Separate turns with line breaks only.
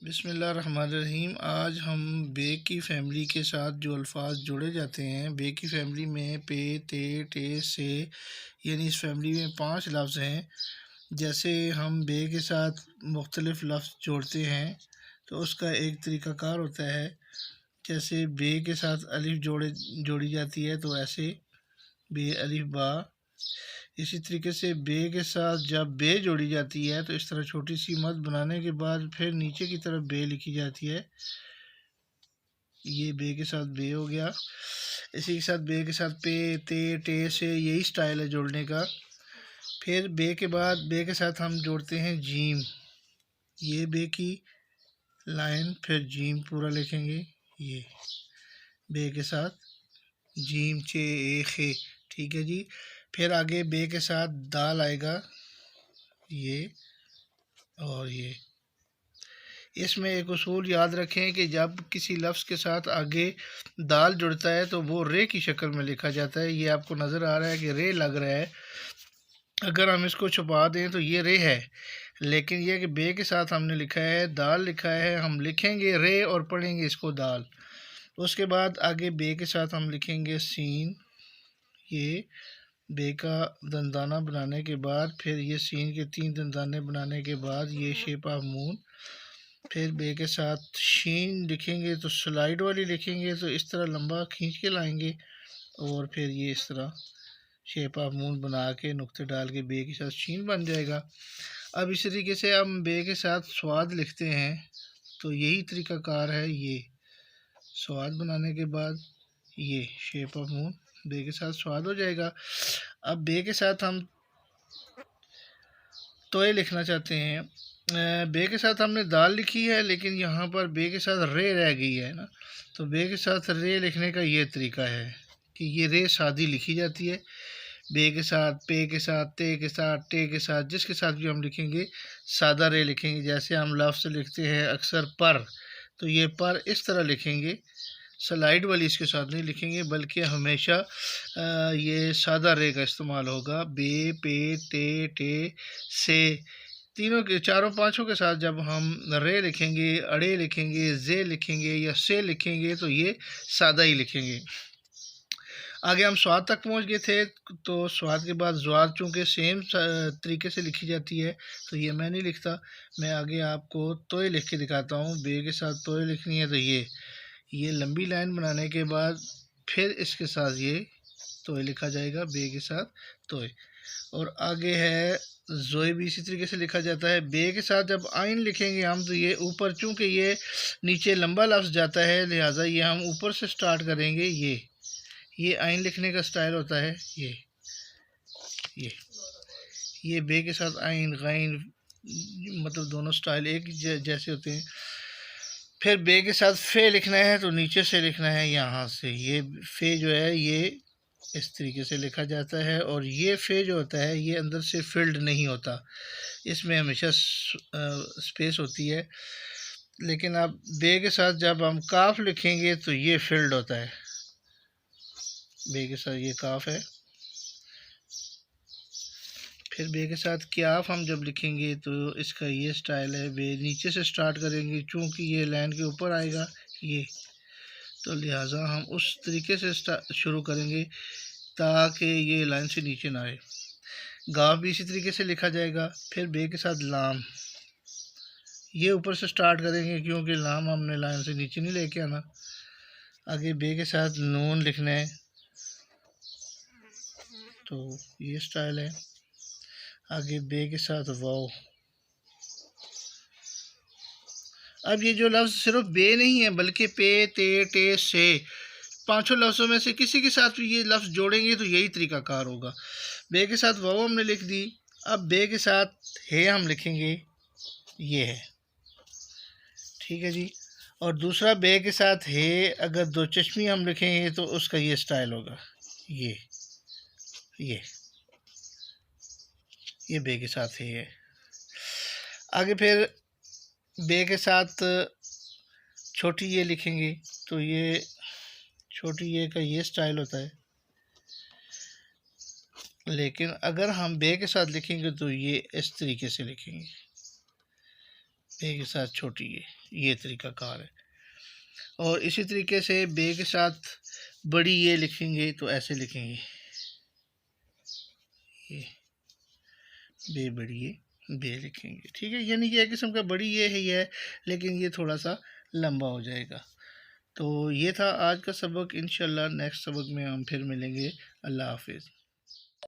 बिस्मिल्लाहिर्रहमानिर्रहीम। आज हम बे की फ़ैमिली के साथ जो अल्फ़ाज जोड़े जाते हैं, बे की फ़ैमिली में पे, ते, टे, से, यानी इस फ़ैमिली में 5 लफ्ज़ हैं। जैसे हम बे के साथ मुख्तलिफ़ लफ्ज़ जोड़ते हैं तो उसका एक तरीक़ाकार होता है। जैसे बे के साथ अलिफ़ जोड़ी जाती है तो ऐसे बे अलिफ़ बा। इसी तरीके से बे के साथ जब बे जोड़ी जाती है तो इस तरह छोटी सी मद बनाने के बाद फिर नीचे की तरफ बे लिखी जाती है। ये बे के साथ बे हो गया। इसी के साथ बे के साथ पे, ते, टे, से, यही स्टाइल है जोड़ने का। फिर बे के बाद बे के साथ हम जोड़ते हैं जीम। ये बे की लाइन, फिर जीम पूरा लिखेंगे। ये बे के साथ जीम, चे, ए, खे, ठीक है जी। फिर आगे बे के साथ दाल आएगा, ये और ये। इसमें एक उसूल याद रखें कि जब किसी लफ्ज़ के साथ आगे दाल जुड़ता है तो वो रे की शक्ल में लिखा जाता है। ये आपको नज़र आ रहा है कि रे लग रहा है। अगर हम इसको छुपा दें तो ये रे है, लेकिन ये कि बे के साथ हमने लिखा है दाल लिखा है, हम लिखेंगे रे और पढ़ेंगे इसको दाल। उसके बाद आगे बे के साथ हम लिखेंगे सीन। ये बे का दंदाना बनाने के बाद फिर ये सीन के 3 दंदाने बनाने के बाद ये शेप ऑफ मून। फिर बे के साथ शीन लिखेंगे तो स्लाइड वाली लिखेंगे तो इस तरह लंबा खींच के लाएंगे और फिर ये इस तरह शेप ऑफ मून बना के नुक्ते डाल के बे के साथ शीन बन जाएगा। अब इस तरीके से हम बे के साथ स्वाद लिखते हैं तो यही तरीक़ाकार है। ये स्वाद बनाने के बाद ये शेप ऑफ मून, बे के साथ स्वाद हो जाएगा। अब बे के साथ हम तोय लिखना चाहते हैं। बे के साथ हमने दाल लिखी है, लेकिन यहाँ पर बे के साथ रे रह गई है ना, तो बे के साथ रे लिखने का ये तरीका है कि ये रे सादी लिखी जाती है। बे के साथ, पे के साथ, ते के साथ, टे के साथ, जिसके साथ भी हम लिखेंगे सादा रे लिखेंगे। जैसे हम लफ्ज़ लिखते हैं अक्सर पर, तो ये पर इस तरह लिखेंगे, स्लाइड वाली इसके साथ नहीं लिखेंगे, बल्कि हमेशा ये सादा रे का इस्तेमाल होगा। बे, पे, ते, टे, से, तीनों के चारों पांचों के साथ जब हम रे लिखेंगे, अड़े लिखेंगे, जे लिखेंगे या से लिखेंगे तो ये सादा ही लिखेंगे। आगे हम स्वाद तक पहुंच गए थे, तो स्वाद के बाद ज्वाद चूँकि सेम तरीके से लिखी जाती है तो ये मैं नहीं लिखता। मैं आगे आपको तोय लिख के दिखाता हूँ। बे के साथ तोय लिखनी है तो ये लंबी लाइन बनाने के बाद फिर इसके साथ ये तोय लिखा जाएगा, बे के साथ तोय। और आगे है जोए, भी इसी तरीके से लिखा जाता है। बे के साथ जब आइन लिखेंगे हम तो ये ऊपर, चूँकि ये नीचे लंबा लफ्ज़ जाता है लिहाजा ये हम ऊपर से स्टार्ट करेंगे। ये आइन लिखने का स्टाइल होता है। ये बे के साथ आइन गाइन, मतलब दोनों स्टाइल एक जैसे होते हैं। फिर बे के साथ फे लिखना है तो नीचे से लिखना है, यहाँ से। ये फे जो है ये इस तरीके से लिखा जाता है, और ये फे जो होता है ये अंदर से फिल्ड नहीं होता, इसमें हमेशा स्पेस होती है। लेकिन अब बे के साथ जब हम काफ लिखेंगे तो ये फिल्ड होता है। बे के साथ ये काफ है। फिर बे के साथ क्याफ हम जब लिखेंगे तो इसका ये स्टाइल है। बे नीचे से स्टार्ट करेंगे, चूँकि ये लाइन के ऊपर आएगा ये, तो लिहाजा हम उस तरीके से शुरू करेंगे ताकि ये लाइन से नीचे ना आए। गाफ भी इसी तरीके से लिखा जाएगा। फिर बे के साथ लाम, ये ऊपर से स्टार्ट करेंगे क्योंकि लाम हमने लाइन से नीचे नहीं लेके आना। आगे बे के साथ नून लिखना है तो ये स्टाइल है। आगे बे के साथ वाव। अब ये जो लफ्ज़ सिर्फ बे नहीं है बल्कि पे, ते, टे, से, पांचों लफ्ज़ों में से किसी के साथ भी ये लफ्ज़ जोड़ेंगे तो यही तरीक़ाकार होगा। बे के साथ वाव हमने लिख दी। अब बे के साथ हे हम लिखेंगे, ये है, ठीक है जी। और दूसरा बे के साथ हे अगर दो चश्मी हम लिखेंगे तो उसका ये स्टाइल होगा। ये बे के साथ हे है। आगे फिर बे के साथ छोटी ये लिखेंगे तो ये छोटी ये का ये स्टाइल होता है। लेकिन अगर हम बे के साथ लिखेंगे तो ये इस तरीके से लिखेंगे, बे के साथ छोटी ये तरीक़ाकार है। और इसी तरीके से बे के साथ बड़ी ये लिखेंगे तो ऐसे लिखेंगे, ये बे बड़ी ये बे लिखेंगे, ठीक है। यानी कि एक किस्म का बड़ी ये है, ये है, लेकिन ये थोड़ा सा लंबा हो जाएगा। तो ये था आज का सबक। इंशाल्लाह नेक्स्ट सबक में हम फिर मिलेंगे। अल्लाह हाफिज़।